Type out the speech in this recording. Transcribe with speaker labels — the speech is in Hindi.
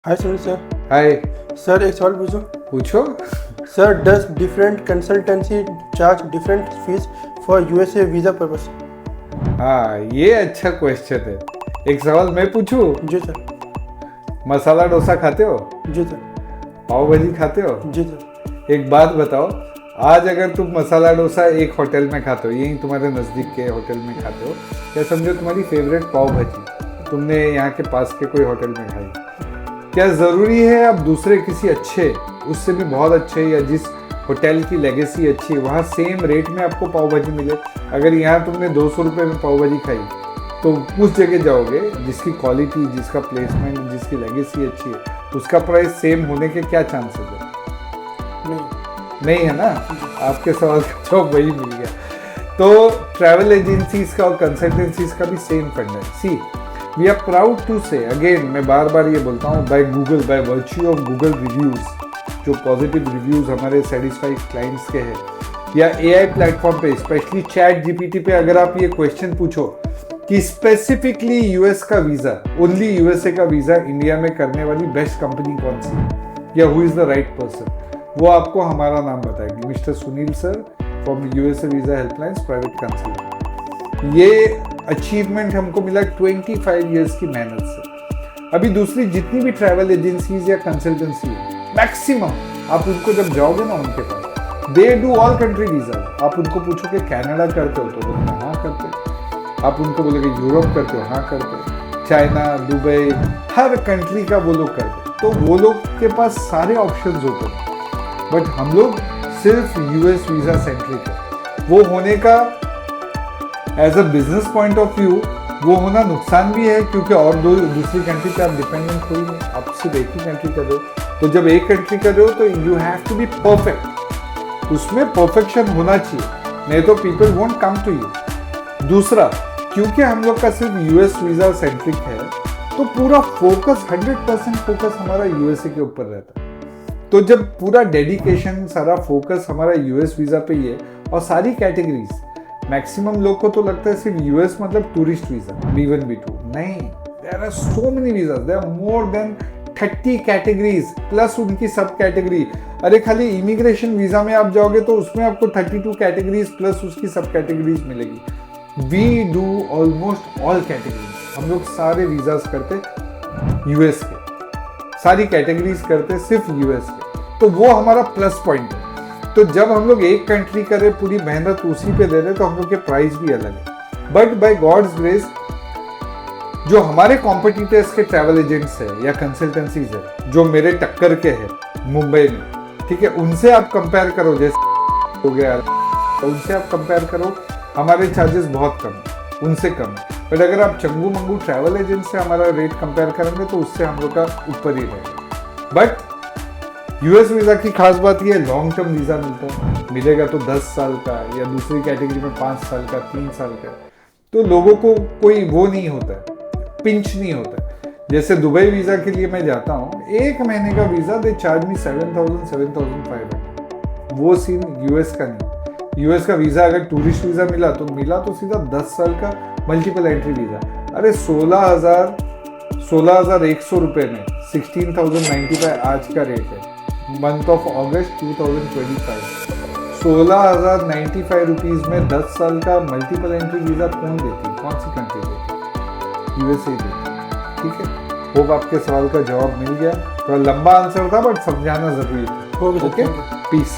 Speaker 1: हाय सुनील सर।
Speaker 2: हाय।
Speaker 1: सर एक सवाल पूछूं?
Speaker 2: पूछो।
Speaker 1: Sir does different consultancy charge different fees for USA visa purpose?
Speaker 2: हाँ, ये अच्छा क्वेश्चन है। एक सवाल मैं पूछूं?
Speaker 1: जी सर।
Speaker 2: मसाला डोसा खाते हो?
Speaker 1: जी सर।
Speaker 2: पाव भाजी खाते हो?
Speaker 1: जी सर।
Speaker 2: एक बात बताओ, आज अगर तुम मसाला डोसा एक होटल में खाते हो, यहीं तुम्हारे नज़दीक के होटल में खाते हो, या समझो तुम्हारी फेवरेट पाव भाजी तुमने यहाँ के पास के कोई होटल में खाई, क्या ज़रूरी है अब दूसरे किसी अच्छे, उससे भी बहुत अच्छे, या जिस होटल की लेगेसी अच्छी है वहाँ सेम रेट में आपको पाव भाजी मिले? अगर यहाँ तुमने 200 रुपये में पाव भाजी खाई तो उस जगह जाओगे जिसकी क्वालिटी, जिसका प्लेसमेंट, जिसकी लेगेसी अच्छी है, उसका प्राइस सेम होने के क्या चांसेस है? नहीं है ना? आपके सवाल का जवाब वही मिल गया। तो ट्रैवल एजेंसीज का और कंसल्टेंसीज का भी सेम फंड है। सी, वी आर प्राउड टू से, अगेन मैं बार बार ये बोलता हूँ, by Google, by virtue of Google reviews, जो पॉजिटिव रिव्यूज़ हमारे सेटिस्फाइड क्लाइंट्स के हैं, या एआई प्लेटफॉर्म पे, स्पेशली चैट जीपीटी पे अगर आप ये क्वेश्चन पूछो कि स्पेसिफिकली यूएस का वीज़ा, ओनली यूएसए का वीज़ा इंडिया में करने वाली बेस्ट कंपनी कौन सी है, या who is the right person, वो आपको हमारा नाम बताएगी, mister Sunil sir from USA visa helplines private consultant. ये अचीवमेंट हमको मिला 25 इयर्स की मेहनत से। अभी दूसरी जितनी भी ट्रैवल एजेंसीज या कंसल्टेंसी है, मैक्सिमम आप उनको जब जाओगे ना उनके पास, they do all country visa. आप उनको पूछो कि कनाडा करते हो तो बोलेंगे हाँ करते। आप उनको बोलोगे यूरोप करते हो, हाँ करते। चाइना, दुबई, हर कंट्री का वो लोग करते। तो वो लोग के पास सारे ऑप्शंस होते हैं, बट हम लोग सिर्फ यूएस वीज़ा सेंट्रिक है। वो होने का as a business point of view वो होना नुकसान भी है, क्योंकि और दूसरी कंट्री पे आप डिपेंडेंट हो ही नहीं, आप सिर्फ एक ही कंट्री कर रहे हो। तो जब एक कंट्री कर रहे हो तो you have to be perfect, उसमें परफेक्शन होना चाहिए, नहीं तो people won't come to you. दूसरा, क्योंकि हम लोग का सिर्फ यूएस वीज़ा सेंट्रिक है, तो पूरा फोकस 100% फोकस हमारा यूएसए के ऊपर रहता है। तो जब पूरा डेडिकेशन, सारा फोकस हमारा यूएस वीज़ा पे ही है, और सारी कैटेगरीज, मैक्सिमम लोग को तो लगता है सिर्फ यूएस मतलब टूरिस्ट वीज़ा, B1 B2, नहीं, there are so many visa, there are more than 30 categories plus उनकी सब कैटेगरी। अरे खाली इमिग्रेशन वीज़ा में आप जाओगे तो उसमें आपको 32 कैटेगरीज प्लस उसकी सब कैटेगरीज मिलेगी। We do almost all categories, हम लोग सारे वीज़ाज करते यूएस के, सारी कैटेगरीज करते सिर्फ यूएस के, तो वो हमारा प्लस पॉइंट है। तो जब हम लोग एक कंट्री करें, पूरी मेहनत उसी पे दे रहे, तो हम लोग के प्राइस भी अलग है। बट बाय गॉड्स ग्रेस, जो हमारे कॉम्पिटिटर्स के ट्रैवल एजेंट्स है या कंसल्टेंसीज है, जो मेरे टक्कर के हैं मुंबई में, ठीक है, उनसे आप कंपेयर करो, जैसे हो गया, तो उनसे आप कंपेयर करो, हमारे चार्जेस बहुत कम है, उनसे कम है। बट अगर आप चंगू मंगू ट्रैवल एजेंट से हमारा रेट कंपेयर करेंगे तो उससे हम लोग का ऊपर ही रहेगा। बट यूएस वीज़ा की खास बात यह है, लॉन्ग टर्म वीज़ा मिलता है, मिलेगा तो 10 साल का, या दूसरी कैटेगरी में 5 साल का, 3 साल का। तो लोगों को कोई वो नहीं होता है, पिंच नहीं होता है। जैसे दुबई वीज़ा के लिए मैं जाता हूँ, 1 महीने का वीज़ा दे चार्ज मी 7,000 7,500। वो सीन यूएस का नहीं। यूएस का वीज़ा अगर टूरिस्ट वीज़ा मिला तो सीधा 10 साल का मल्टीपल एंट्री वीज़ा। अरे 16,100 रुपये में 16,095 आज का रेट है, मंथ ऑफ अगस्त 2025। 16,095 रुपीज़ में 10 साल का मल्टीपल एंट्री वीज़ा कौन देती है? कौन सी कंट्री देती है? यूएसए देती। ठीक है, होप आपके सवाल का जवाब मिल गया। थोड़ा लंबा आंसर था बट समझाना ज़रूरी था। Okay, piece.